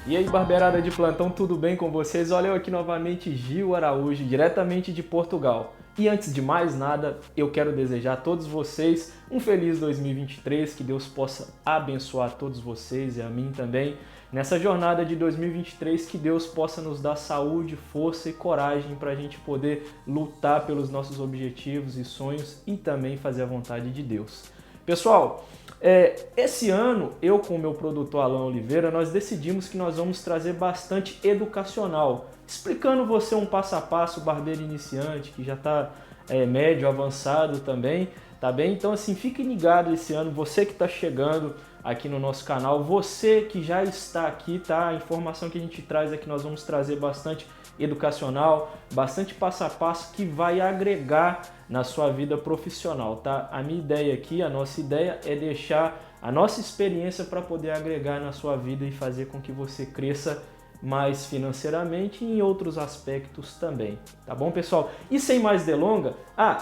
E aí, barbeirada de plantão, tudo bem com vocês? Olha eu aqui novamente, Gil Araújo, diretamente de Portugal. E antes de mais nada, eu quero desejar a todos vocês um feliz 2023, que Deus possa abençoar todos vocês e a mim também. Nessa jornada de 2023, que Deus possa nos dar saúde, força e coragem para a gente poder lutar pelos nossos objetivos e sonhos e também fazer a vontade de Deus. Pessoal, esse ano, eu com o meu produtor Alan Oliveira, nós decidimos que nós vamos trazer bastante educacional, explicando você um passo a passo, barbeiro iniciante, que já está médio, avançado também, tá bem? Então assim, fique ligado esse ano, você que está chegando aqui no nosso canal, você que já está aqui, tá? A informação que a gente traz é que nós vamos trazer bastante educacional, bastante passo a passo que vai agregar na sua vida profissional, tá? A minha ideia aqui, a nossa ideia é deixar a nossa experiência para poder agregar na sua vida e fazer com que você cresça mais financeiramente e em outros aspectos também, tá bom, pessoal? E sem mais delonga,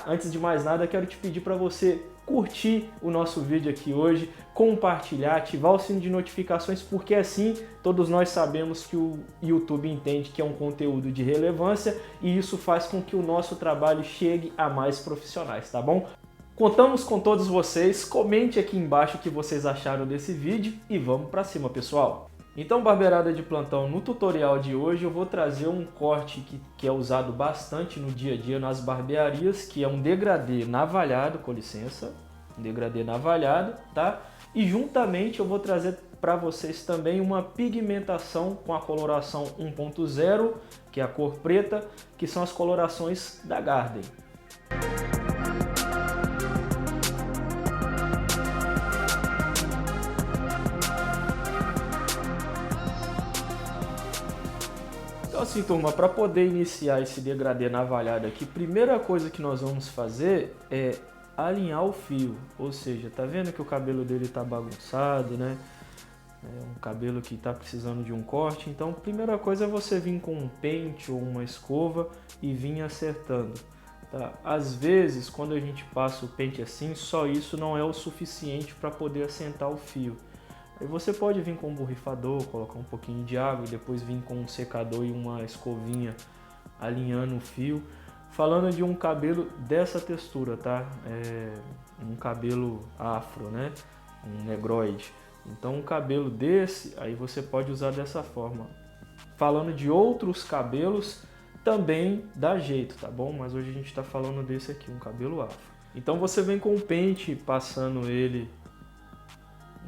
antes de mais nada, quero te pedir para você curtir o nosso vídeo aqui hoje, compartilhar, ativar o sino de notificações, porque assim todos nós sabemos que o YouTube entende que é um conteúdo de relevância e isso faz com que o nosso trabalho chegue a mais profissionais, tá bom? Contamos com todos vocês, comente aqui embaixo o que vocês acharam desse vídeo e vamos pra cima, pessoal! Então, barbeirada de plantão, no tutorial de hoje eu vou trazer um corte que é usado bastante no dia a dia nas barbearias, que é um degradê navalhado, com licença, um degradê navalhado, tá? E juntamente eu vou trazer para vocês também uma pigmentação com a coloração 1.0, que é a cor preta, que são as colorações da Garden. Então assim, turma, para poder iniciar esse degradê navalhado aqui, primeira coisa que nós vamos fazer é alinhar o fio, ou seja, tá vendo que o cabelo dele tá bagunçado, né? É um cabelo que tá precisando de um corte, então primeira coisa é você vir com um pente ou uma escova e vir acertando, tá? Às vezes, quando a gente passa o pente assim, só isso não é o suficiente para poder assentar o fio. Aí você pode vir com um borrifador, colocar um pouquinho de água e depois vir com um secador e uma escovinha alinhando o fio. Falando de um cabelo dessa textura, tá? Um cabelo afro, né? Um negroide. Então um cabelo desse, aí você pode usar dessa forma. Falando de outros cabelos, também dá jeito, tá bom? Mas hoje a gente tá falando desse aqui, um cabelo afro. Então você vem com o pente, passando ele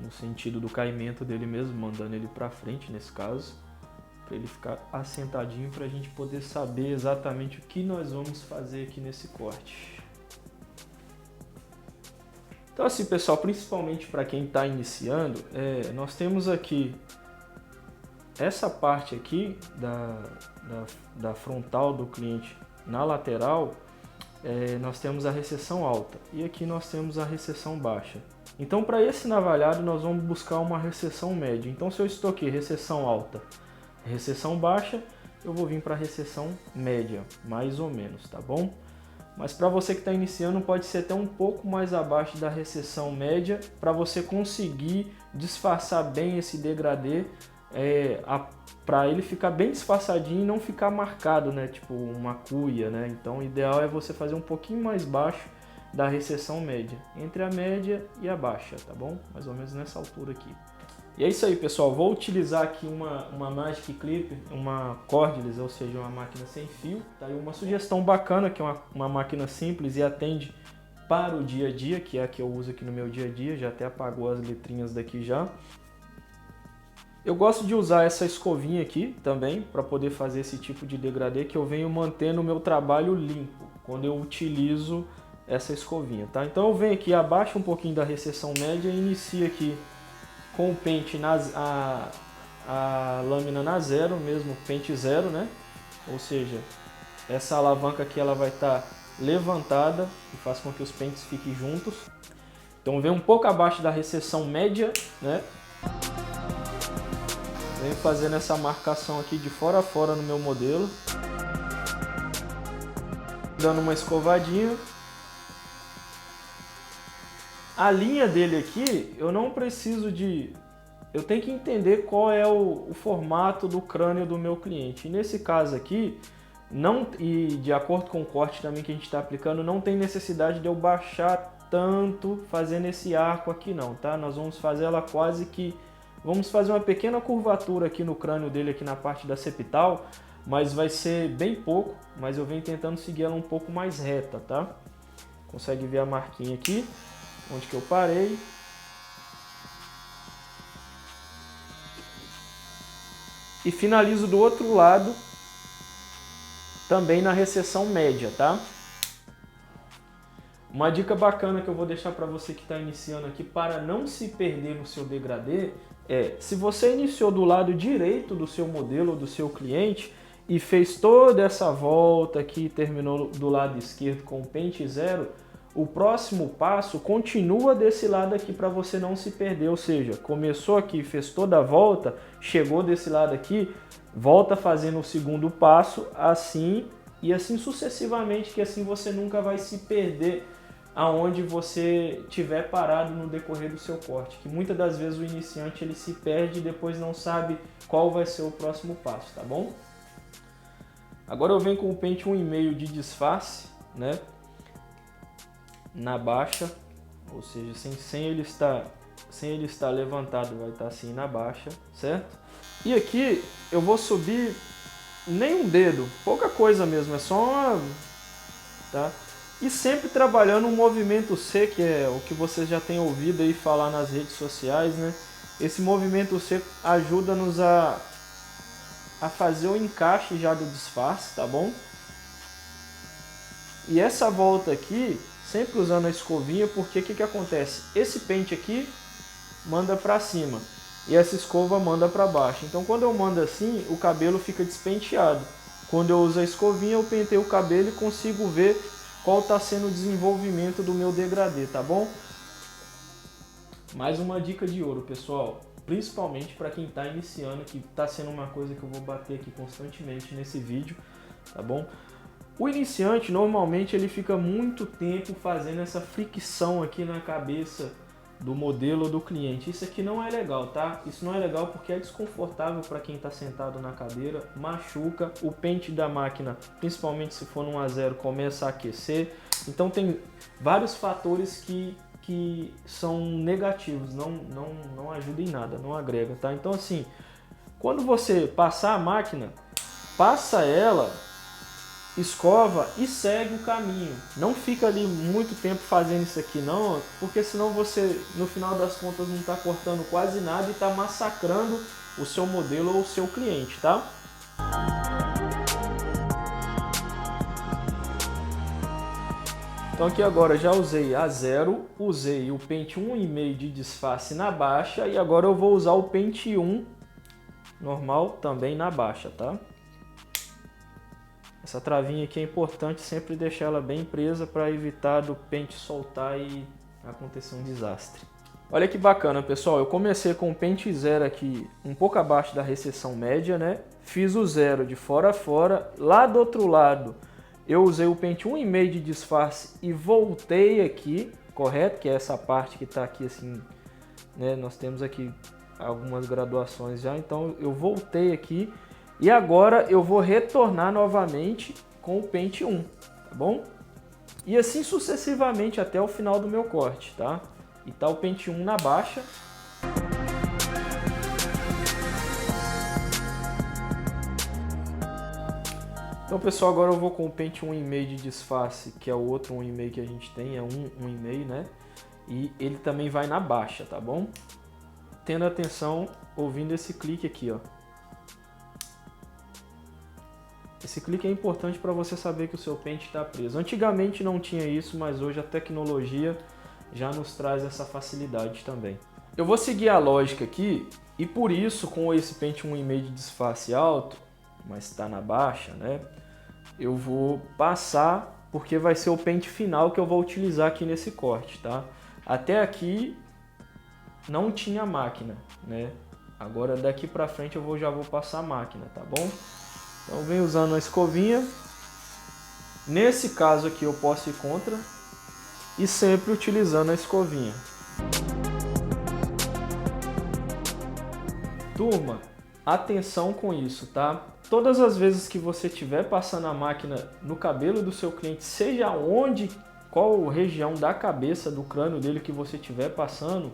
no sentido do caimento dele mesmo, mandando ele para frente nesse caso, para ele ficar assentadinho, para a gente poder saber exatamente o que nós vamos fazer aqui nesse corte. Então assim, pessoal, principalmente para quem está iniciando, nós temos aqui essa parte aqui da frontal do cliente na lateral, nós temos a recessão alta e aqui nós temos a recessão baixa. Então, para esse navalhado, nós vamos buscar uma recessão média. Então, se eu estou aqui, recessão alta, recessão baixa, eu vou vir para a recessão média, mais ou menos, tá bom? Mas para você que está iniciando, pode ser até um pouco mais abaixo da recessão média, para você conseguir disfarçar bem esse degradê, para ele ficar bem disfarçadinho e não ficar marcado, né? Tipo uma cuia, né? Então, o ideal é você fazer um pouquinho mais baixo da recessão média, entre a média e a baixa, tá bom? Mais ou menos nessa altura aqui. E é isso aí, pessoal, vou utilizar aqui uma Magic Clip, uma cordless, ou seja, uma máquina sem fio, tá? E uma sugestão bacana, que é uma máquina simples e atende para o dia a dia, que é a que eu uso aqui no meu dia a dia, já até apagou as letrinhas daqui já. Eu gosto de usar essa escovinha aqui também, para poder fazer esse tipo de degradê, que eu venho mantendo o meu trabalho limpo, quando eu utilizo essa escovinha, tá? Então eu venho aqui, abaixo um pouquinho da recessão média e inicio aqui com o pente, a lâmina na zero, mesmo pente zero, né? Ou seja, essa alavanca aqui ela vai estar levantada e faz com que os pentes fiquem juntos. Então vem um pouco abaixo da recessão média, né? Venho fazendo essa marcação aqui de fora a fora no meu modelo. dando uma escovadinha. A linha dele aqui, eu não preciso de... Eu tenho que entender qual é o formato do crânio do meu cliente. E nesse caso aqui, não, e de acordo com o corte também que a gente está aplicando, não tem necessidade de eu baixar tanto fazendo esse arco aqui não, tá? Nós vamos fazer ela quase que... Vamos fazer uma pequena curvatura aqui no crânio dele, aqui na parte da septal, mas vai ser bem pouco, mas eu venho tentando seguir ela um pouco mais reta, tá? Consegue ver a marquinha aqui? Onde que eu parei. E finalizo do outro lado, também na recessão média, tá? Uma dica bacana que eu vou deixar para você que está iniciando aqui, para não se perder no seu degradê, é, se você iniciou do lado direito do seu modelo, do seu cliente, e fez toda essa volta aqui, terminou do lado esquerdo com o pente zero, o próximo passo continua desse lado aqui para você não se perder, ou seja, começou aqui, fez toda a volta, chegou desse lado aqui, volta fazendo o segundo passo, assim e assim sucessivamente, que assim você nunca vai se perder aonde você tiver parado no decorrer do seu corte, que muitas das vezes o iniciante ele se perde e depois não sabe qual vai ser o próximo passo, tá bom? Agora eu venho com o pente 1,5 de disfarce, né? Na baixa, ou seja, sem ele estar levantado, vai estar assim na baixa, certo? E aqui eu vou subir nem um dedo, pouca coisa mesmo, é só uma, tá? E sempre trabalhando um movimento C, que é o que vocês já têm ouvido aí falar nas redes sociais, né? Esse movimento C ajuda-nos a fazer o encaixe já do disfarce, tá bom? E essa volta aqui, sempre usando a escovinha, porque o que acontece? Esse pente aqui manda para cima e essa escova manda para baixo. Então quando eu mando assim, o cabelo fica despenteado. Quando eu uso a escovinha, eu penteio o cabelo e consigo ver qual está sendo o desenvolvimento do meu degradê, tá bom? Mais uma dica de ouro, pessoal. Principalmente para quem está iniciando, que está sendo uma coisa que eu vou bater aqui constantemente nesse vídeo, tá bom? O iniciante, normalmente, ele fica muito tempo fazendo essa fricção aqui na cabeça do modelo ou do cliente. Isso aqui não é legal, tá? Isso não é legal porque é desconfortável para quem está sentado na cadeira, machuca, o pente da máquina, principalmente se for num A0, começa a aquecer. Então tem vários fatores que são negativos, não ajuda em nada, não agrega, tá? Então assim, quando você passar a máquina, passa ela, escova e segue o caminho. Não fica ali muito tempo fazendo isso aqui não, porque senão você, no final das contas, não está cortando quase nada e está massacrando o seu modelo ou o seu cliente, tá? Então aqui agora já usei a 0, usei o pente 1,5 de disfarce na baixa e agora eu vou usar o pente 1 normal também na baixa, tá? Essa travinha aqui é importante sempre deixar ela bem presa para evitar do pente soltar e acontecer um desastre. Olha que bacana, pessoal, eu comecei com o pente 0 aqui um pouco abaixo da recessão média, né? Fiz o 0 de fora a fora, lá do outro lado eu usei o pente 1,5 de disfarce e voltei aqui, correto? Que é essa parte que está aqui assim, né? Nós temos aqui algumas graduações já, então eu voltei aqui e agora eu vou retornar novamente com o pente 1, tá bom? E assim sucessivamente até o final do meu corte, tá? E tá o pente 1 na baixa. Então, pessoal, agora eu vou com o pente 1,5 de disfarce, que é o outro 1,5 que a gente tem, é 1,5, né? E ele também vai na baixa, tá bom? Tendo atenção, ouvindo esse clique aqui, ó. Esse clique é importante para você saber que o seu pente está preso. Antigamente não tinha isso, mas hoje a tecnologia já nos traz essa facilidade também. Eu vou seguir a lógica aqui e por isso, com esse pente 1,5 de disfarce alto, mas está na baixa, né? Eu vou passar, porque vai ser o pente final que eu vou utilizar aqui nesse corte, tá? Até aqui não tinha máquina, né? Agora daqui para frente eu já vou passar a máquina, tá bom? Então venho usando a escovinha Nesse caso aqui eu posso ir contra e sempre utilizando a escovinha. Turma, atenção com isso, tá? Todas as vezes que você estiver passando a máquina no cabelo do seu cliente, seja onde, qual região da cabeça, do crânio dele que você estiver passando,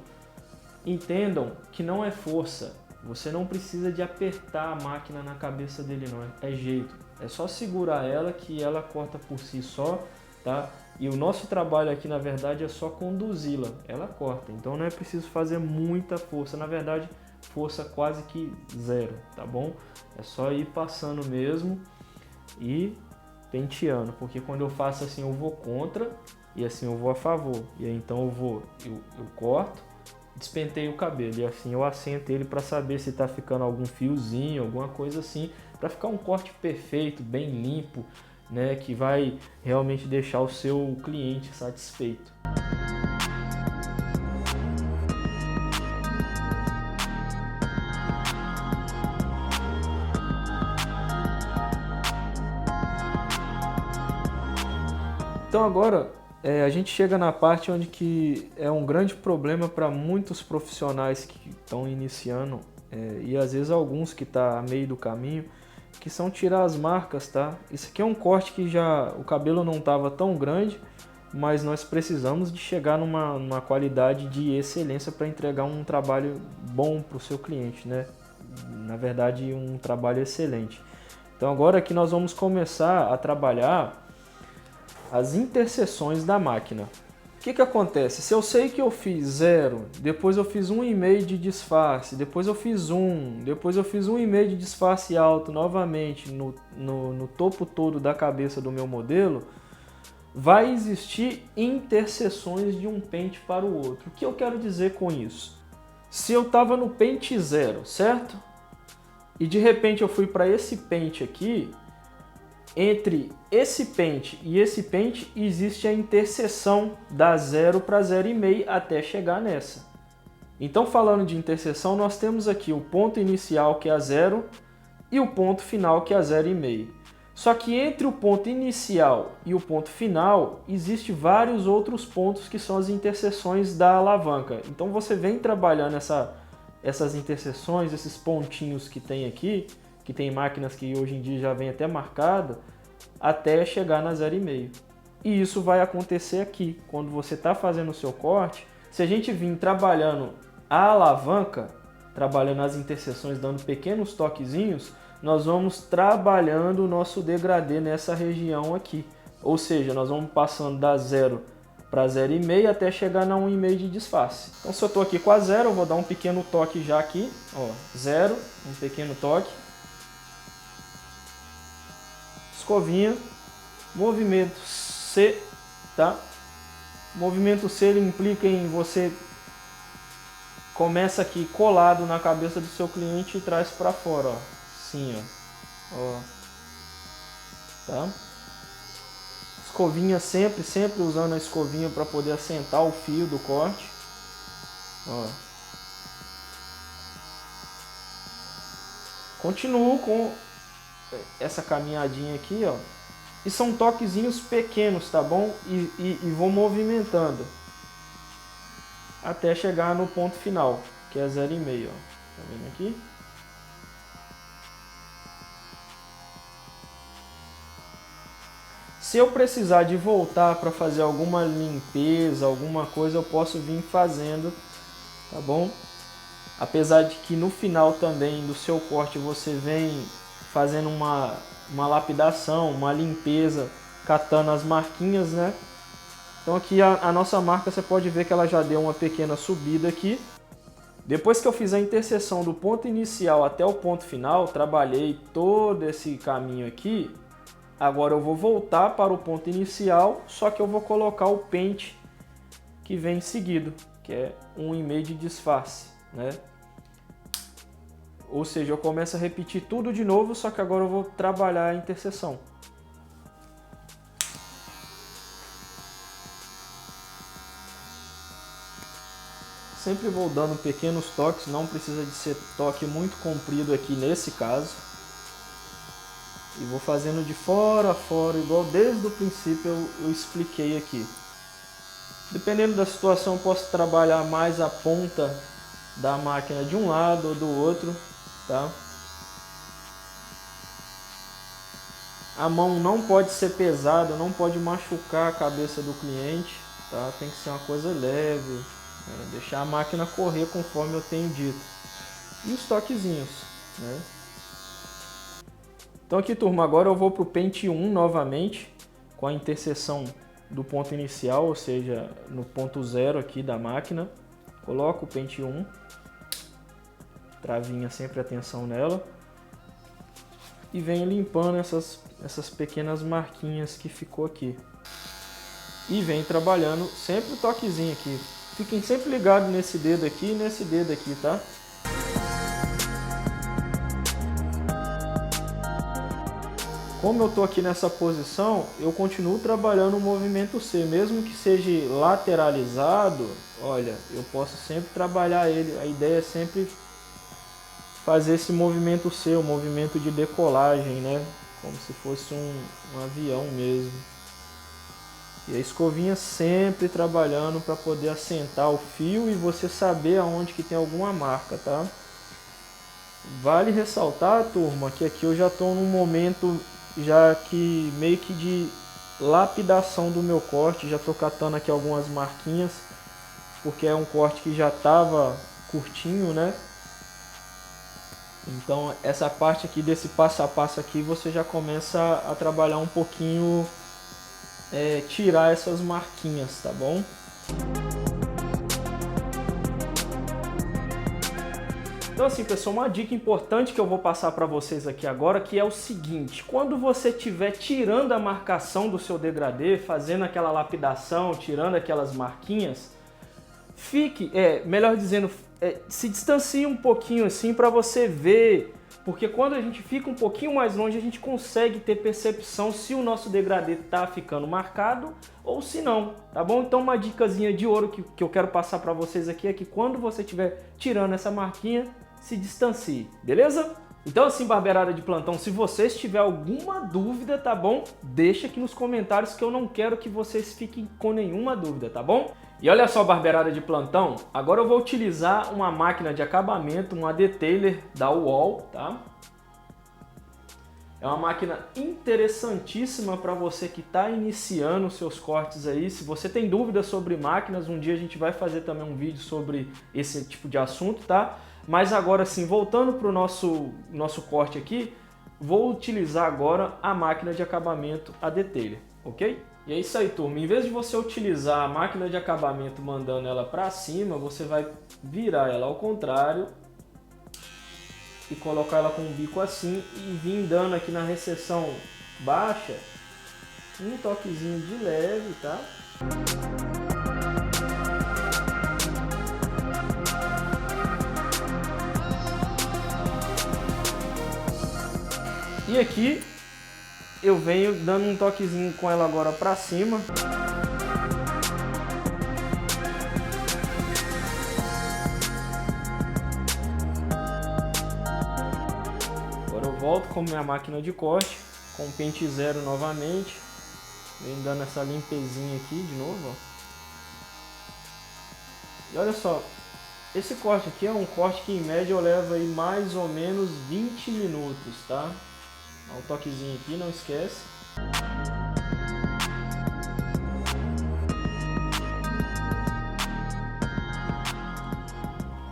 entendam que não é força. Você não precisa de apertar a máquina na cabeça dele, não. É jeito. É só segurar ela que ela corta por si só, tá? E o nosso trabalho aqui, na verdade, é só conduzi-la. Ela corta. Então não é preciso fazer muita força. Na verdade, força quase que zero, tá bom? É só ir passando mesmo e penteando. Porque quando eu faço assim, eu vou contra e assim eu vou a favor. E aí então eu corto, despenteio o cabelo e assim eu assento ele para saber se está ficando algum fiozinho, alguma coisa assim, para ficar um corte perfeito, bem limpo, né, que vai realmente deixar o seu cliente satisfeito. Então agora a gente chega na parte onde que é um grande problema para muitos profissionais que estão iniciando e às vezes alguns que estão a meio do caminho, que são tirar as marcas, tá? Isso aqui é um corte que já o cabelo não estava tão grande, mas nós precisamos de chegar numa qualidade de excelência para entregar um trabalho bom para o seu cliente, né? Na verdade, um trabalho excelente. Então agora que nós vamos começar a trabalhar as interseções da máquina. O que acontece? Se eu sei que eu fiz 0, depois eu fiz 1,5 de disfarce, depois eu fiz 1, depois eu fiz 1,5 de disfarce alto novamente no topo todo da cabeça do meu modelo, vai existir interseções de um pente para o outro. O que eu quero dizer com isso? Se eu estava no pente 0, certo? E de repente eu fui para esse pente aqui, entre esse pente e esse pente existe a interseção da 0 para 0,5 até chegar nessa. Então, falando de interseção, nós temos aqui o ponto inicial, que é a 0, e o ponto final, que é a 0,5. Só que entre o ponto inicial e o ponto final, existe vários outros pontos que são as interseções da alavanca. Então, você vem trabalhando essas interseções, esses pontinhos que tem aqui, que tem máquinas que hoje em dia já vem até marcada, até chegar na 0,5. E isso vai acontecer aqui, quando você está fazendo o seu corte. Se a gente vir trabalhando a alavanca, trabalhando as interseções, dando pequenos toquezinhos, nós vamos trabalhando o nosso degradê nessa região aqui. Ou seja, nós vamos passando da 0 para 0,5 até chegar na 1,5 de disfarce. Então, se eu estou aqui com a 0, eu vou dar um pequeno toque já aqui, ó, 0, um pequeno toque. Escovinha, movimento C, tá? Movimento C ele implica em você começa aqui colado na cabeça do seu cliente e traz para fora, ó, assim, ó, tá? Escovinha sempre usando a escovinha para poder assentar o fio do corte, ó. Continuo com essa caminhadinha aqui, ó, e são toquezinhos pequenos, tá bom? E vou movimentando até chegar no ponto final, que é 0,5, ó. Tá vendo aqui? Se eu precisar de voltar para fazer alguma limpeza, alguma coisa, eu posso vir fazendo, tá bom? Apesar de que no final também do seu corte você vem fazendo uma lapidação, uma limpeza, catando as marquinhas, né? Então aqui a nossa marca, você pode ver que ela já deu uma pequena subida aqui. Depois que eu fiz a interseção do ponto inicial até o ponto final, trabalhei todo esse caminho aqui, agora eu vou voltar para o ponto inicial, só que eu vou colocar o pente que vem em seguida, que é 1,5 de disfarce, né? Ou seja, eu começo a repetir tudo de novo, só que agora eu vou trabalhar a interseção. Sempre vou dando pequenos toques, não precisa de ser toque muito comprido aqui nesse caso. E vou fazendo de fora a fora, igual desde o princípio eu expliquei aqui. Dependendo da situação, eu posso trabalhar mais a ponta da máquina de um lado ou do outro, tá? A mão não pode ser pesada, não pode machucar a cabeça do cliente, tá? Tem que ser uma coisa leve, né? Deixar a máquina correr conforme eu tenho dito. E os toquezinhos, né? Então aqui, turma, agora eu vou para o pente 1 novamente, com a interseção do ponto inicial, ou seja, no ponto 0 aqui da máquina. Coloco o pente 1, travinha sempre atenção nela, e venho limpando essas pequenas marquinhas que ficou aqui. E venho trabalhando sempre o toquezinho aqui. Fiquem sempre ligados nesse dedo aqui e nesse dedo aqui, tá? Como eu tô aqui nessa posição, eu continuo trabalhando o movimento C, mesmo que seja lateralizado. Olha, eu posso sempre trabalhar ele. A ideia é sempre fazer esse movimento C, o movimento de decolagem, né? Como se fosse um avião mesmo. E a escovinha sempre trabalhando para poder assentar o fio e você saber aonde que tem alguma marca, tá? Vale ressaltar, turma, que aqui eu já estou num momento já que meio que de lapidação do meu corte. Já estou catando aqui algumas marquinhas, porque é um corte que já estava curtinho, né? Então essa parte aqui desse passo a passo aqui você já começa a trabalhar um pouquinho, tirar essas marquinhas, tá bom? Então assim, pessoal, uma dica importante que eu vou passar para vocês aqui agora, que é o seguinte: quando você estiver tirando a marcação do seu degradê, fazendo aquela lapidação, tirando aquelas marquinhas, melhor dizendo, se distancie um pouquinho assim para você ver, porque quando a gente fica um pouquinho mais longe, a gente consegue ter percepção se o nosso degradê tá ficando marcado ou se não, tá bom? Então uma dicasinha de ouro que eu quero passar para vocês aqui é que quando você estiver tirando essa marquinha, se distancie, beleza? Então assim, barbeirada de plantão, se vocês tiverem alguma dúvida, tá bom? Deixa aqui nos comentários que eu não quero que vocês fiquem com nenhuma dúvida, tá bom? E olha só, barbeirada de plantão, agora eu vou utilizar uma máquina de acabamento, uma detailer da UOL, tá? É uma máquina interessantíssima para você que está iniciando os seus cortes aí. Se você tem dúvidas sobre máquinas, um dia a gente vai fazer também um vídeo sobre esse tipo de assunto, tá? Mas agora sim, voltando para o nosso corte aqui, vou utilizar agora a máquina de acabamento, a detailer, ok? E é isso aí, turma. Em vez de você utilizar a máquina de acabamento mandando ela para cima, você vai virar ela ao contrário e colocar ela com o bico assim e vir dando aqui na recessão baixa um toquezinho de leve, tá? E aqui eu venho dando um toquezinho com ela agora para cima. Agora eu volto com minha máquina de corte, com o pente 0 novamente. Venho dando essa limpezinha aqui de novo, ó. E olha só, esse corte aqui é um corte que em média eu levo aí mais ou menos 20 minutos, tá? Dá um toquezinho aqui, não esquece.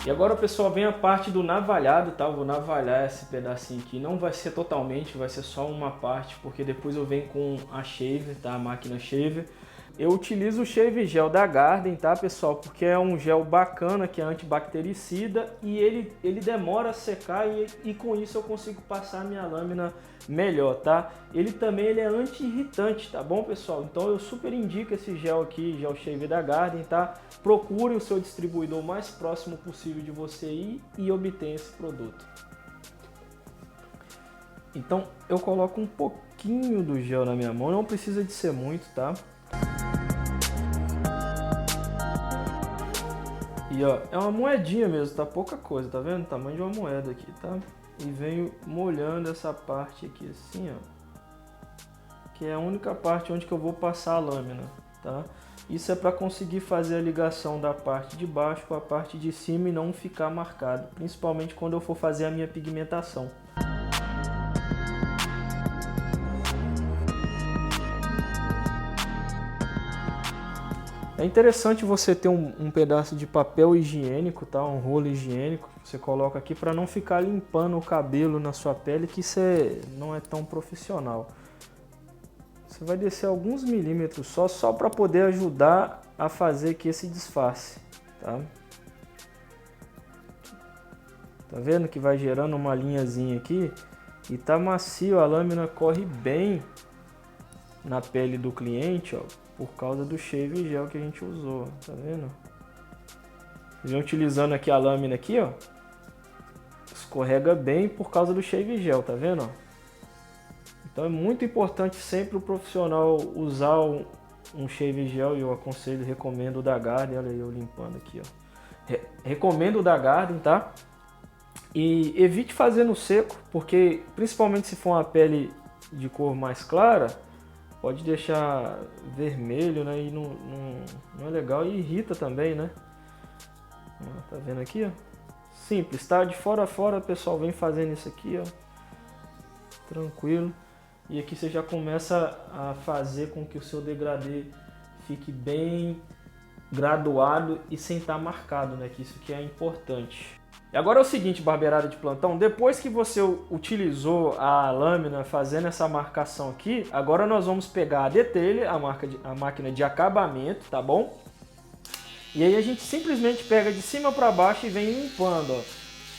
E agora, pessoal, vem a parte do navalhado, tá? Eu vou navalhar esse pedacinho aqui. Não vai ser totalmente, vai ser só uma parte, porque depois eu venho com a shaver, tá? A máquina shaver. Eu utilizo o Shave Gel da Garden, tá, pessoal? Porque é um gel bacana, que é antibactericida e ele demora a secar e com isso eu consigo passar a minha lâmina melhor, tá? Ele também é anti-irritante, tá bom, pessoal? Então eu super indico esse gel aqui, gel Shave da Garden, tá? Procure o seu distribuidor mais próximo possível de você e obtenha esse produto. Então eu coloco um pouquinho do gel na minha mão, não precisa de ser muito, tá? E ó, é uma moedinha mesmo, tá? Pouca coisa, tá vendo? O tamanho de uma moeda aqui, tá? E venho molhando essa parte aqui assim, ó. que é a única parte onde que eu vou passar a lâmina, tá? Isso é para conseguir fazer a ligação da parte de baixo com a parte de cima e não ficar marcado, principalmente quando eu for fazer a minha pigmentação. É interessante você ter um pedaço de papel higiênico, tá? Um rolo higiênico que você coloca aqui para não ficar limpando o cabelo na sua pele, que isso não é tão profissional. Você vai descer alguns milímetros só para poder ajudar a fazer aqui esse disfarce, tá? Tá vendo que vai gerando uma linhazinha aqui e tá macio, a lâmina corre bem na pele do cliente, ó, por causa do shave gel que a gente usou, tá vendo? Vocês vão utilizando aqui a lâmina aqui, ó, escorrega bem por causa do shave gel, tá vendo, ó? Então é muito importante sempre o profissional usar um shave gel, e eu aconselho, recomendo o da Garden. Olha aí eu limpando aqui, ó. Recomendo o da Garden, tá? E evite fazer no seco, porque principalmente se for uma pele de cor mais clara, pode deixar vermelho, né? E não é legal e irrita também, né? Tá vendo aqui, ó? Simples, tá? De fora a fora, o pessoal vem fazendo isso aqui, ó. Tranquilo. E aqui você já começa a fazer com que o seu degradê fique bem graduado e sem estar marcado, né? Que isso que é importante. E agora é o seguinte, barbeirada de plantão, depois que você utilizou a lâmina fazendo essa marcação aqui, agora nós vamos pegar a detailer, a máquina de acabamento, tá bom? E aí a gente simplesmente pega de cima para baixo e vem limpando, ó.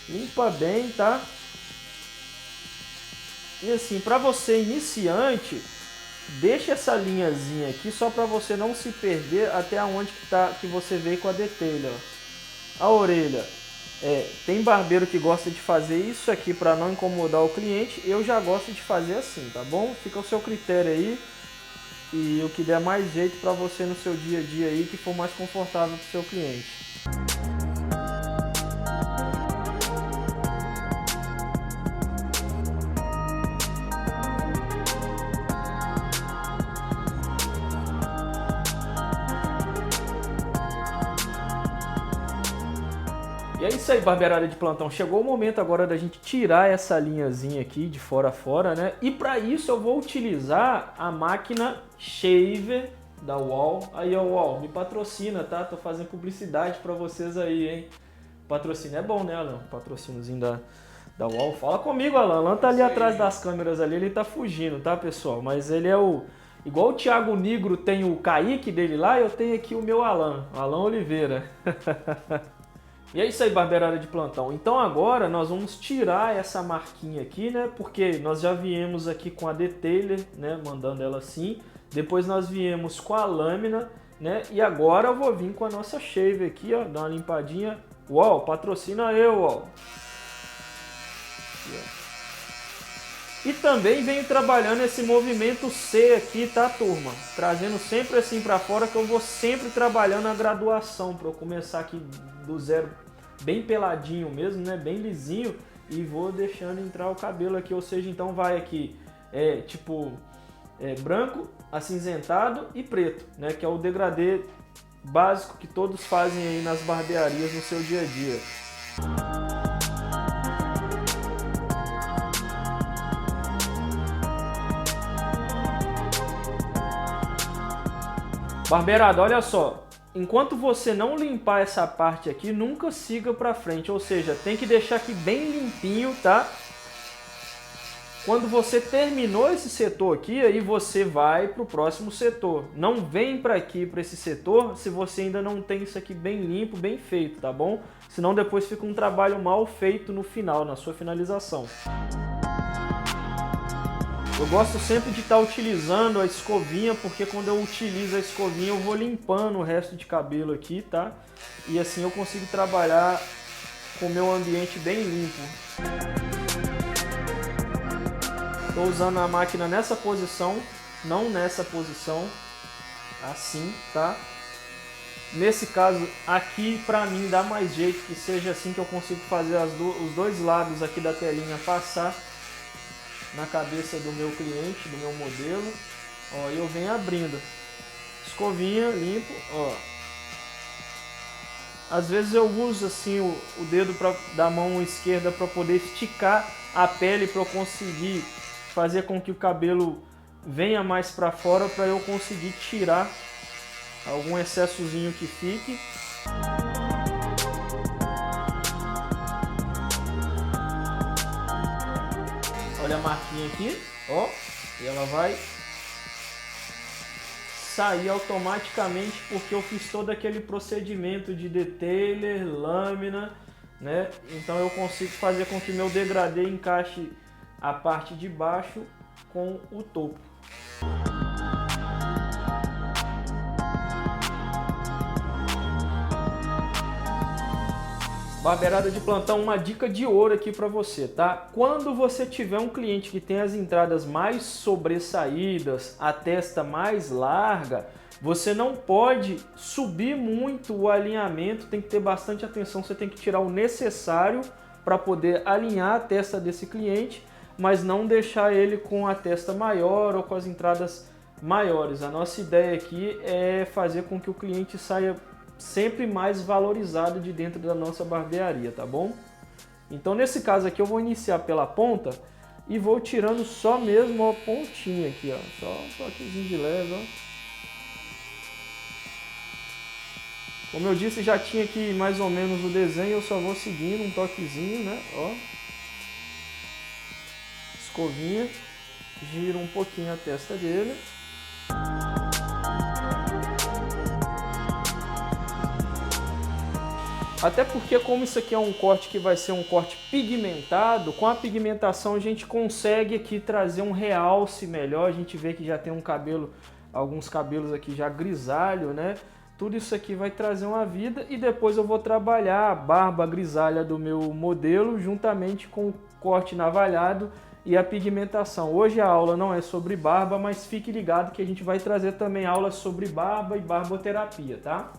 Limpa bem, tá? E assim, para você iniciante, deixa essa linhazinha aqui só para você não se perder até onde que você veio com a detailer, ó. A orelha, tem barbeiro que gosta de fazer isso aqui para não incomodar o cliente, eu já gosto de fazer assim, tá bom? Fica ao seu critério aí e o que der mais jeito para você no seu dia a dia aí, que for mais confortável para o seu cliente. E é isso aí, barbeirada de plantão. Chegou o momento agora da gente tirar essa linhazinha aqui de fora a fora, né? E para isso eu vou utilizar a máquina shaver da Wahl. Aí, ó, Wahl, me patrocina, tá? Tô fazendo publicidade para vocês aí, hein? Patrocínio é bom, né, Alan? Patrocíniozinho da Wahl. Fala comigo, Alan. Alan tá ali atrás das câmeras ali, ele tá fugindo, tá, pessoal? Mas ele é igual o Thiago Nigro tem o Kaique dele lá, eu tenho aqui o meu Alan Oliveira. E é isso aí, barbeirada de plantão. Então agora nós vamos tirar essa marquinha aqui, né? Porque nós já viemos aqui com a detailer, né? Mandando ela assim. Depois nós viemos com a lâmina, né? E agora eu vou vir com a nossa shave aqui, ó. Dar uma limpadinha. Uau, patrocina eu, ó. E também venho trabalhando esse movimento C aqui, tá, turma? Trazendo sempre assim pra fora, que eu vou sempre trabalhando a graduação, pra eu começar aqui do zero, bem peladinho mesmo, né? Bem lisinho, e vou deixando entrar o cabelo aqui, ou seja, então vai aqui, branco, acinzentado e preto, né? Que é o degradê básico que todos fazem aí nas barbearias no seu dia a dia. Barbeirada, olha só, enquanto você não limpar essa parte aqui, nunca siga pra frente, ou seja, tem que deixar aqui bem limpinho, tá? Quando você terminou esse setor aqui, aí você vai pro próximo setor. Não vem pra aqui, pra esse setor, se você ainda não tem isso aqui bem limpo, bem feito, tá bom? Senão depois fica um trabalho mal feito no final, na sua finalização. Eu gosto sempre de estar utilizando a escovinha, porque quando eu utilizo a escovinha eu vou limpando o resto de cabelo aqui, tá? E assim eu consigo trabalhar com o meu ambiente bem limpo. Estou usando a máquina nessa posição, não nessa posição, assim, tá? Nesse caso aqui, pra mim, dá mais jeito que seja assim, que eu consigo fazer os dois lados aqui da telinha passar na cabeça do meu cliente, do meu modelo. Ó, eu venho abrindo. Escovinha, limpo, ó. Às vezes eu uso assim o dedo da mão esquerda para poder esticar a pele para eu conseguir fazer com que o cabelo venha mais para fora, para eu conseguir tirar algum excessozinho que fique. Olha a marquinha aqui, ó, e ela vai sair automaticamente porque eu fiz todo aquele procedimento de detailer, lâmina, né? Então eu consigo fazer com que meu degradê encaixe a parte de baixo com o topo. Barbeirada de plantão, uma dica de ouro aqui para você, tá? Quando você tiver um cliente que tem as entradas mais sobressaídas, a testa mais larga, você não pode subir muito o alinhamento, tem que ter bastante atenção, você tem que tirar o necessário para poder alinhar a testa desse cliente, mas não deixar ele com a testa maior ou com as entradas maiores. A nossa ideia aqui é fazer com que o cliente saia sempre mais valorizado de dentro da nossa barbearia, tá bom? Então nesse caso aqui eu vou iniciar pela ponta e vou tirando só mesmo a pontinha aqui, ó, só um toquezinho de leve, ó. Como eu disse, já tinha aqui mais ou menos o desenho, eu só vou seguindo um toquezinho, né, ó. Escovinha, giro um pouquinho a testa dele. Até porque como isso aqui é um corte que vai ser um corte pigmentado, com a pigmentação a gente consegue aqui trazer um realce melhor, a gente vê que já tem um cabelo, alguns cabelos aqui já grisalho, né? Tudo isso aqui vai trazer uma vida e depois eu vou trabalhar a barba grisalha do meu modelo juntamente com o corte navalhado e a pigmentação. Hoje a aula não é sobre barba, mas fique ligado que a gente vai trazer também aulas sobre barba e barboterapia, tá?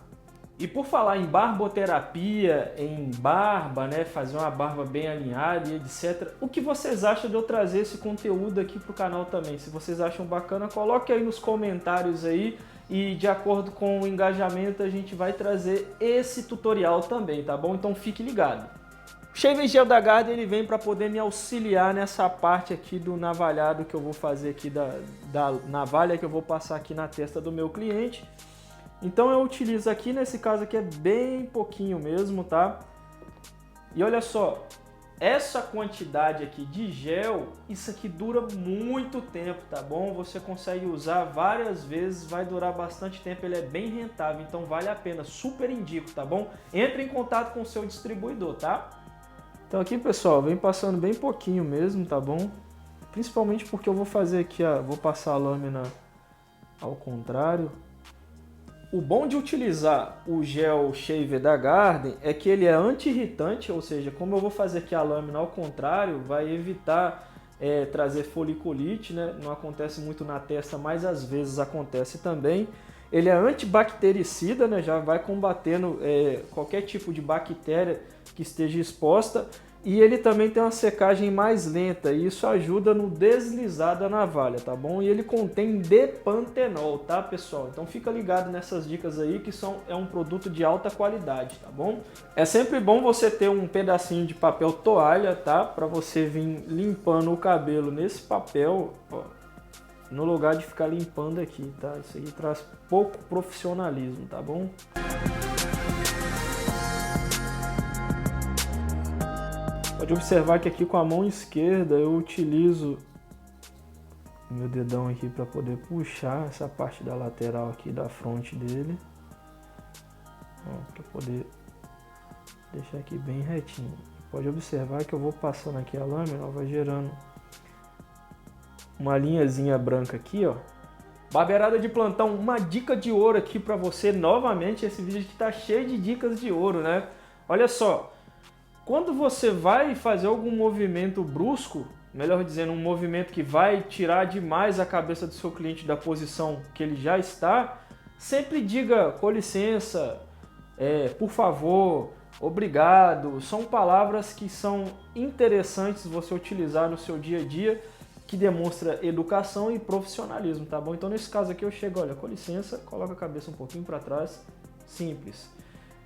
E por falar em barboterapia, em barba, né, fazer uma barba bem alinhada e etc. O que vocês acham de eu trazer esse conteúdo aqui para o canal também? Se vocês acham bacana, coloque aí nos comentários aí e de acordo com o engajamento a gente vai trazer esse tutorial também, tá bom? Então fique ligado. O Shave Gel da Garden ele vem para poder me auxiliar nessa parte aqui do navalhado que eu vou fazer aqui, da navalha que eu vou passar aqui na testa do meu cliente. Então eu utilizo aqui, nesse caso aqui é bem pouquinho mesmo, tá? E olha só, essa quantidade aqui de gel, isso aqui dura muito tempo, tá bom? Você consegue usar várias vezes, vai durar bastante tempo, ele é bem rentável, então vale a pena, super indico, tá bom? Entre em contato com o seu distribuidor, tá? Então aqui, pessoal, vem passando bem pouquinho mesmo, tá bom? Principalmente porque eu vou fazer aqui, vou passar a lâmina ao contrário. O bom de utilizar o gel Shave da Garden é que ele é anti-irritante, ou seja, como eu vou fazer aqui a lâmina ao contrário, vai evitar trazer foliculite, né? Não acontece muito na testa, mas às vezes acontece também. Ele é antibactericida, né? Já vai combatendo qualquer tipo de bactéria que esteja exposta. E ele também tem uma secagem mais lenta e isso ajuda no deslizar da navalha, tá bom? E ele contém depantenol, tá, pessoal? Então fica ligado nessas dicas aí que é um produto de alta qualidade, tá bom? É sempre bom você ter um pedacinho de papel toalha, tá? Para você vir limpando o cabelo nesse papel, ó, no lugar de ficar limpando aqui, tá? Isso aí traz pouco profissionalismo, tá bom? Pode observar que aqui com a mão esquerda eu utilizo meu dedão aqui para poder puxar essa parte da lateral aqui da fronte dele, para poder deixar aqui bem retinho. Pode observar que eu vou passando aqui a lâmina, vai gerando uma linhazinha branca aqui, ó. Barbeirada de plantão, uma dica de ouro aqui para você novamente. Esse vídeo aqui tá cheio de dicas de ouro, né? Olha só. Quando você vai fazer algum movimento brusco, melhor dizendo, um movimento que vai tirar demais a cabeça do seu cliente da posição que ele já está, sempre diga com licença, por favor, obrigado. São palavras que são interessantes você utilizar no seu dia a dia que demonstra educação e profissionalismo, tá bom? Então nesse caso aqui eu chego, olha, com licença, coloca a cabeça um pouquinho para trás, simples.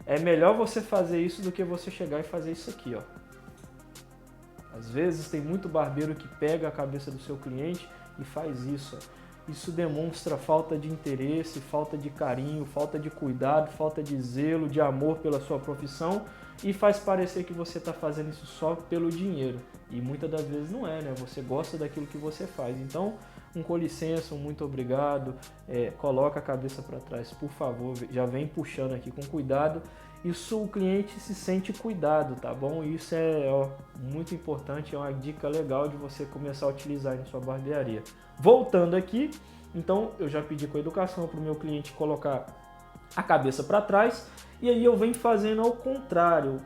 É melhor você fazer isso do que você chegar e fazer isso aqui, ó. Às vezes tem muito barbeiro que pega a cabeça do seu cliente e faz isso, ó. Isso demonstra falta de interesse, falta de carinho, falta de cuidado, falta de zelo, de amor pela sua profissão e faz parecer que você está fazendo isso só pelo dinheiro. E muitas das vezes não é, né? Você gosta daquilo que você faz. Então, um com licença, um muito obrigado, coloca a cabeça para trás, por favor, já vem puxando aqui com cuidado. Isso o cliente se sente cuidado, tá bom? Isso é muito importante, é uma dica legal de você começar a utilizar na sua barbearia. Voltando aqui, então eu já pedi com educação para o meu cliente colocar a cabeça para trás e aí eu venho fazendo ao contrário.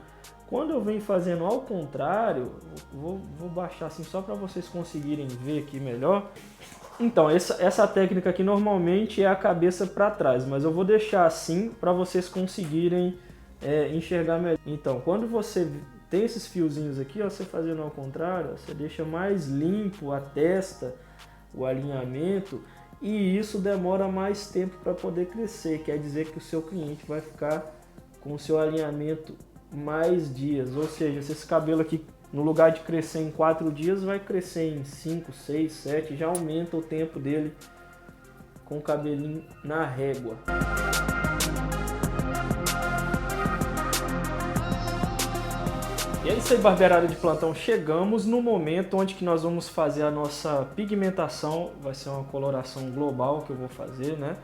Quando eu venho fazendo ao contrário, vou baixar assim só para vocês conseguirem ver aqui melhor. Então, essa técnica aqui normalmente é a cabeça para trás, mas eu vou deixar assim para vocês conseguirem enxergar melhor. Então, quando você tem esses fiozinhos aqui, ó, você fazendo ao contrário, você deixa mais limpo a testa, o alinhamento, e isso demora mais tempo para poder crescer. Quer dizer que o seu cliente vai ficar com o seu alinhamento mais dias, ou seja, se esse cabelo aqui no lugar de crescer em 4 dias vai crescer em 5, 6, 7, já aumenta o tempo dele com o cabelinho na régua. E é isso aí, barbearada de plantão, chegamos no momento onde que nós vamos fazer a nossa pigmentação, vai ser uma coloração global que eu vou fazer, né?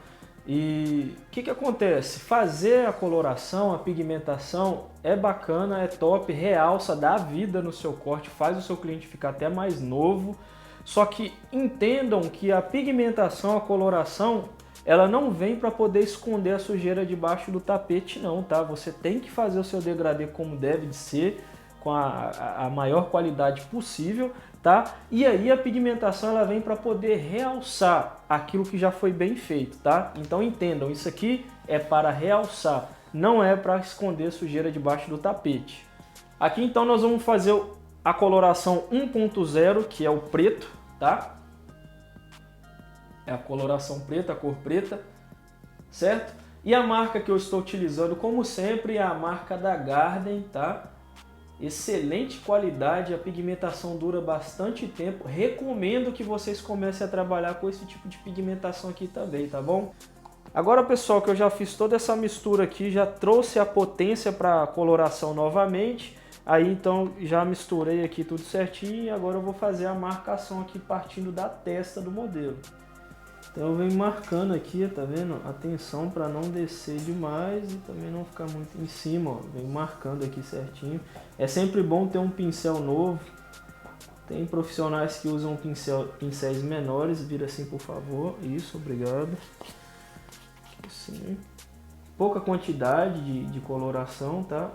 E o que acontece? Fazer a coloração, a pigmentação é bacana, é top, realça, dá vida no seu corte, faz o seu cliente ficar até mais novo. Só que entendam que a pigmentação, a coloração, ela não vem para poder esconder a sujeira debaixo do tapete não, tá? Você tem que fazer o seu degradê como deve de ser, com a maior qualidade possível, tá? E aí a pigmentação ela vem para poder realçar aquilo que já foi bem feito, tá? Então entendam, isso aqui é para realçar, não é para esconder sujeira debaixo do tapete. Aqui então nós vamos fazer a coloração 1.0, que é o preto, tá? É a coloração preta, a cor preta, certo? E a marca que eu estou utilizando, como sempre, é a marca da Garden, tá? Excelente qualidade, a pigmentação dura bastante tempo. Recomendo que vocês comecem a trabalhar com esse tipo de pigmentação aqui também, tá bom? Agora, pessoal, que eu já fiz toda essa mistura aqui, já trouxe a potência para a coloração novamente. Aí, então, já misturei aqui tudo certinho e agora eu vou fazer a marcação aqui partindo da testa do modelo. Então eu venho marcando aqui, tá vendo? Atenção para não descer demais e também não ficar muito em cima, ó. Venho marcando aqui certinho. É sempre bom ter um pincel novo. Tem profissionais que usam pincéis menores, vira assim por favor. Isso, obrigado. Assim. Pouca quantidade de coloração, tá?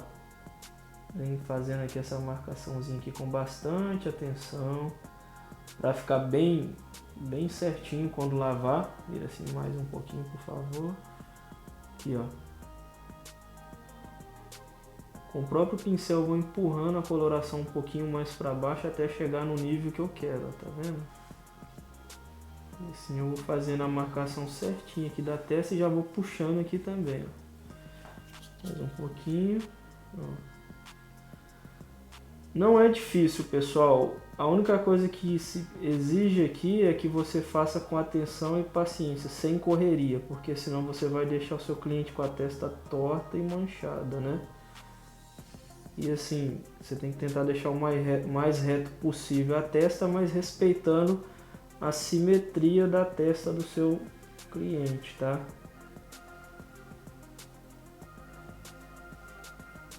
Venho fazendo aqui essa marcaçãozinha aqui com bastante atenção. Para ficar bem certinho quando lavar. Vira assim mais um pouquinho, por favor. Aqui, ó. Com o próprio pincel eu vou empurrando a coloração um pouquinho mais para baixo até chegar no nível que eu quero, ó, tá vendo? E assim eu vou fazendo a marcação certinha aqui da testa e já vou puxando aqui também, ó. Mais um pouquinho. Ó. Não é difícil, pessoal. A única coisa que se exige aqui é que você faça com atenção e paciência, sem correria, porque senão você vai deixar o seu cliente com a testa torta e manchada, né? E assim, você tem que tentar deixar o mais reto possível a testa, mas respeitando a simetria da testa do seu cliente, tá?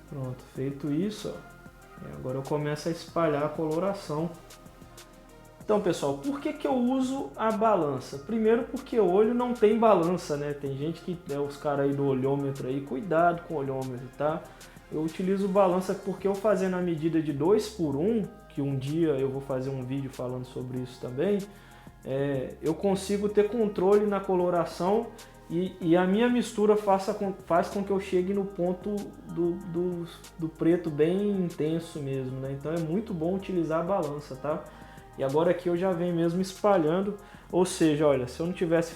Pronto, feito isso, ó. Agora eu começo a espalhar a coloração. Então, pessoal, por que eu uso a balança? Primeiro porque o olho não tem balança, né? Tem gente que os caras aí do olhômetro aí, cuidado com o olhômetro, tá? Eu utilizo balança porque eu fazendo a medida de 2:1, que um dia eu vou fazer um vídeo falando sobre isso também, eu consigo ter controle na coloração e a minha mistura faz com que eu chegue no ponto do preto bem intenso mesmo, né? Então é muito bom utilizar a balança, tá? E agora aqui eu já venho mesmo espalhando, ou seja, olha, se eu não tivesse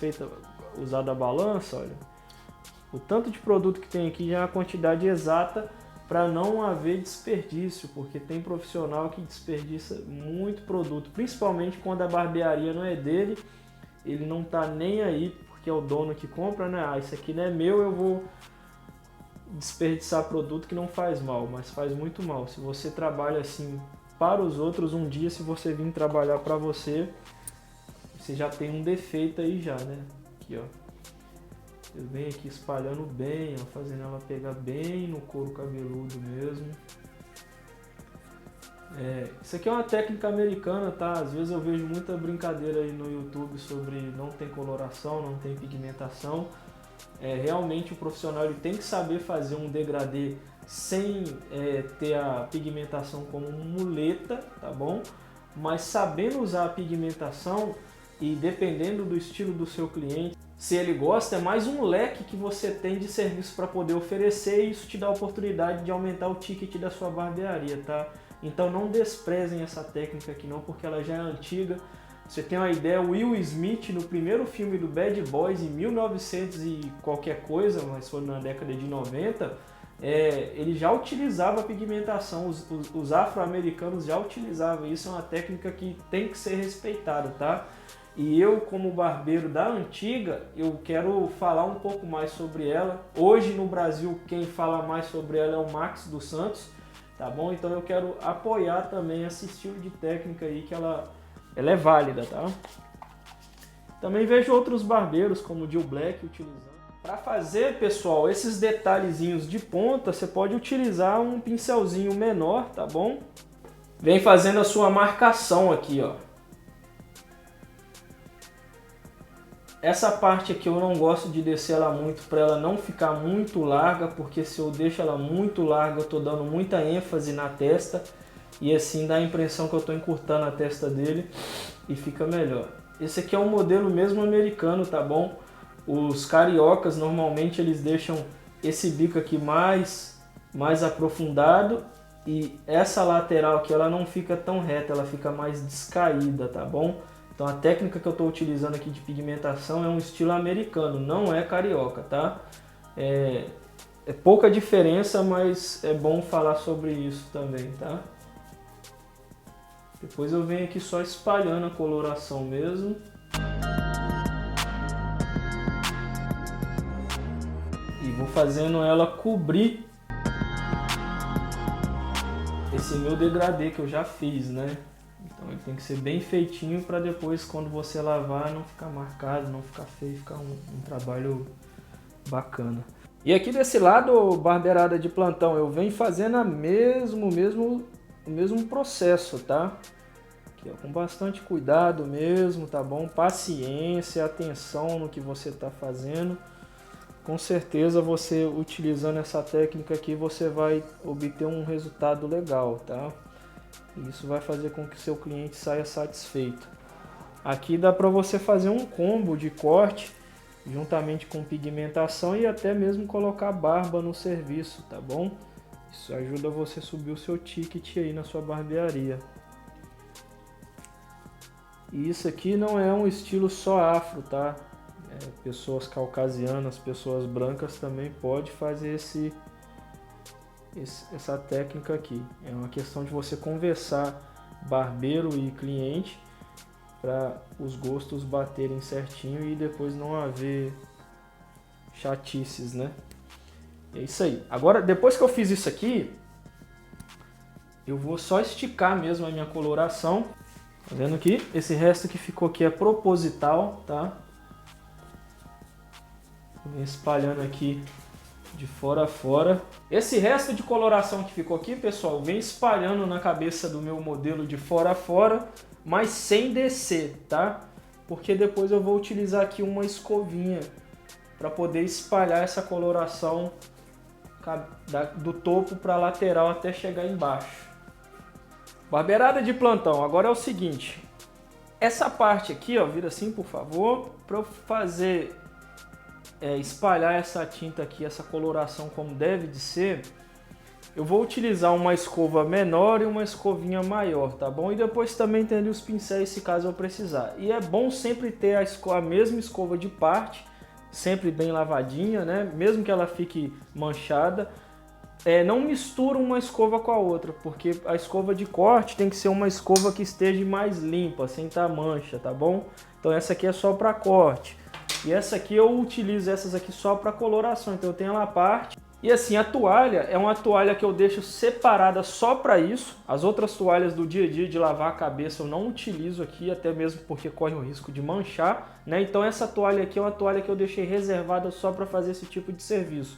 usado a balança, olha, o tanto de produto que tem aqui já é a quantidade exata para não haver desperdício, porque tem profissional que desperdiça muito produto, principalmente quando a barbearia não é dele, ele não tá nem aí, porque é o dono que compra, né? Ah, isso aqui não é meu, eu vou desperdiçar produto que não faz mal, mas faz muito mal. Se você trabalha assim para os outros, um dia se você vir trabalhar para você, você já tem um defeito aí já, né? Aqui, ó. Eu venho aqui espalhando bem, ó, fazendo ela pegar bem no couro cabeludo mesmo. Isso aqui é uma técnica americana, tá? Às vezes eu vejo muita brincadeira aí no YouTube sobre não tem coloração, não tem pigmentação. Realmente o profissional ele tem que saber fazer um degradê sem ter a pigmentação como muleta, tá bom? Mas sabendo usar a pigmentação e dependendo do estilo do seu cliente, se ele gosta, é mais um leque que você tem de serviço para poder oferecer e isso te dá a oportunidade de aumentar o ticket da sua barbearia, tá? Então não desprezem essa técnica aqui não, porque ela já é antiga. Você tem uma ideia, o Will Smith no primeiro filme do Bad Boys em 1900 e qualquer coisa, mas foi na década de 90, ele já utilizava a pigmentação, os afro-americanos já utilizavam, isso é uma técnica que tem que ser respeitada, tá? E eu, como barbeiro da antiga, eu quero falar um pouco mais sobre ela. Hoje no Brasil, quem fala mais sobre ela é o Max dos Santos, tá bom? Então eu quero apoiar também esse estilo de técnica aí, que ela é válida, tá? Também vejo outros barbeiros, como o Jill Black, utilizando. Para fazer, pessoal, esses detalhezinhos de ponta, você pode utilizar um pincelzinho menor, tá bom? Vem fazendo a sua marcação aqui, ó. Essa parte aqui eu não gosto de descer ela muito para ela não ficar muito larga, porque se eu deixo ela muito larga eu estou dando muita ênfase na testa e assim dá a impressão que eu estou encurtando a testa dele e fica melhor. Esse aqui é um modelo mesmo americano, tá bom? Os cariocas normalmente eles deixam esse bico aqui mais aprofundado e essa lateral aqui ela não fica tão reta, ela fica mais descaída, tá bom? Então a técnica que eu estou utilizando aqui de pigmentação é um estilo americano, não é carioca, tá? É pouca diferença, mas é bom falar sobre isso também, tá? Depois eu venho aqui só espalhando a coloração mesmo. E vou fazendo ela cobrir esse meu degradê que eu já fiz, né? Então ele tem que ser bem feitinho para depois, quando você lavar, não ficar marcado, não ficar feio, ficar um trabalho bacana. E aqui desse lado, barbeirada de plantão, eu venho fazendo o mesmo processo, tá? Aqui, ó, com bastante cuidado mesmo, tá bom? Paciência, atenção no que você está fazendo. Com certeza você utilizando essa técnica aqui, você vai obter um resultado legal, tá? Isso vai fazer com que seu cliente saia satisfeito. Aqui dá para você fazer um combo de corte juntamente com pigmentação e até mesmo colocar barba no serviço, tá bom? Isso ajuda você a subir o seu ticket aí na sua barbearia. E isso aqui não é um estilo só afro, tá? Pessoas caucasianas, pessoas brancas também pode fazer essa técnica aqui. É uma questão de você conversar barbeiro e cliente para os gostos baterem certinho e depois não haver chatices, né? É isso aí. Agora, depois que eu fiz isso aqui, eu vou só esticar mesmo a minha coloração. Tá vendo aqui? Esse resto que ficou aqui é proposital, tá? Vou espalhando aqui de fora a fora. Esse resto de coloração que ficou aqui, pessoal, vem espalhando na cabeça do meu modelo de fora a fora, mas sem descer, tá? Porque depois eu vou utilizar aqui uma escovinha para poder espalhar essa coloração do topo para a lateral até chegar embaixo. Barbeirada de plantão, agora é o seguinte. Essa parte aqui, ó, vira assim, por favor, para eu fazer... espalhar essa tinta aqui, essa coloração como deve de ser, eu vou utilizar uma escova menor e uma escovinha maior, tá bom? E depois também tem ali os pincéis se caso eu precisar. E é bom sempre ter a mesma escova de parte, sempre bem lavadinha, né? Mesmo que ela fique manchada. Não mistura uma escova com a outra, porque a escova de corte tem que ser uma escova que esteja mais limpa, sem estar mancha, tá bom? Então essa aqui é só para corte. E essa aqui eu utilizo essas aqui só para coloração, então eu tenho ela à parte. E assim, a toalha é uma toalha que eu deixo separada só para isso. As outras toalhas do dia a dia de lavar a cabeça eu não utilizo aqui, até mesmo porque corre o risco de manchar, né? Então essa toalha aqui é uma toalha que eu deixei reservada só para fazer esse tipo de serviço.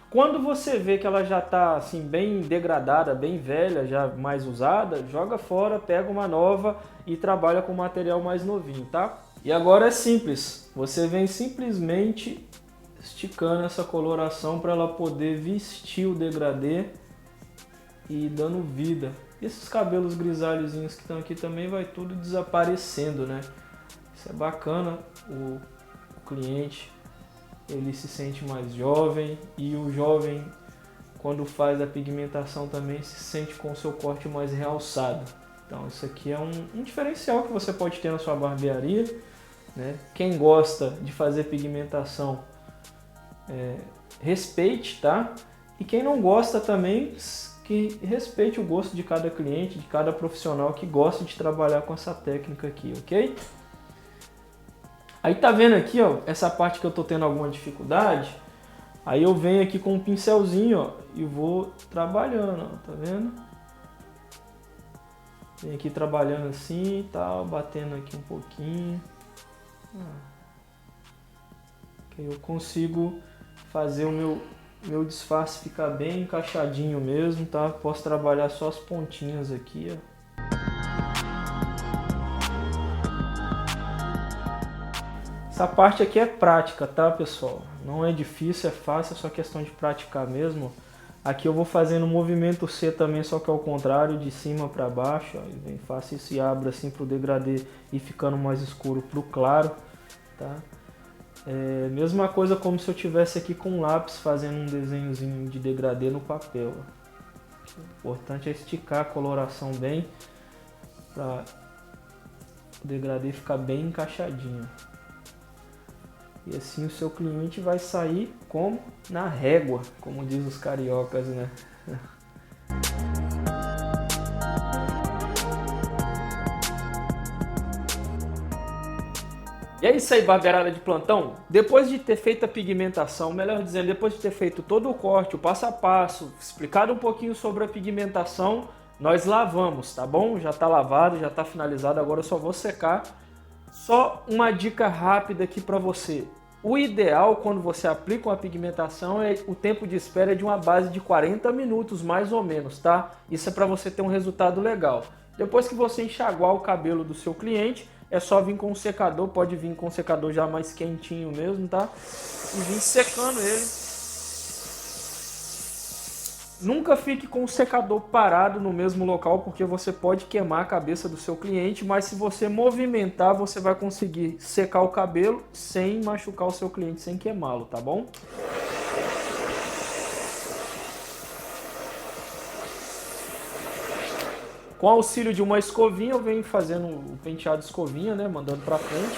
Quando você vê que ela já está assim, bem degradada, bem velha, já mais usada, joga fora, pega uma nova e trabalha com material mais novinho, tá? E agora é simples, você vem simplesmente esticando essa coloração para ela poder vestir o degradê e dando vida. Esses cabelos grisalhozinhos que estão aqui também vai tudo desaparecendo, né? Isso é bacana, o cliente ele se sente mais jovem e o jovem quando faz a pigmentação também se sente com o seu corte mais realçado. Então isso aqui é um diferencial que você pode ter na sua barbearia, né? Quem gosta de fazer pigmentação respeite, tá? E quem não gosta também, que respeite o gosto de cada cliente, de cada profissional que gosta de trabalhar com essa técnica aqui, ok? Aí tá vendo aqui, ó, essa parte que eu tô tendo alguma dificuldade, aí eu venho aqui com um pincelzinho, ó, e vou trabalhando, ó, tá vendo? Venho aqui trabalhando assim e tal, batendo aqui um pouquinho. Que aí eu consigo fazer o meu disfarce ficar bem encaixadinho mesmo, tá? Posso trabalhar só as pontinhas aqui, ó. Essa parte aqui é prática, tá, pessoal? Não é difícil, é fácil, é só questão de praticar mesmo. Aqui eu vou fazendo o movimento C também, só que ao contrário, de cima para baixo, ó, e vem, faço isso e abro assim pro degradê e ficando mais escuro pro claro, tá? Mesma coisa como se eu tivesse aqui com um lápis fazendo um desenhozinho de degradê no papel. O importante é esticar a coloração bem para o degradê ficar bem encaixadinho. E assim o seu cliente vai sair como na régua, como diz os cariocas, né? E é isso aí, barbearada de plantão. Depois de ter feito a pigmentação, melhor dizendo, depois de ter feito todo o corte, o passo a passo, explicado um pouquinho sobre a pigmentação, nós lavamos, tá bom? Já tá lavado, já tá finalizado, agora eu só vou secar. Só uma dica rápida aqui para você. O ideal quando você aplica uma pigmentação o tempo de espera é de uma base de 40 minutos, mais ou menos, tá? Isso é para você ter um resultado legal. Depois que você enxaguar o cabelo do seu cliente, é só vir com um secador, pode vir com um secador já mais quentinho mesmo, tá? E vir secando ele. Nunca fique com o secador parado no mesmo local, porque você pode queimar a cabeça do seu cliente, mas se você movimentar, você vai conseguir secar o cabelo sem machucar o seu cliente, sem queimá-lo, tá bom? Com auxílio de uma escovinha, eu venho fazendo o penteado escovinha, né, mandando pra frente.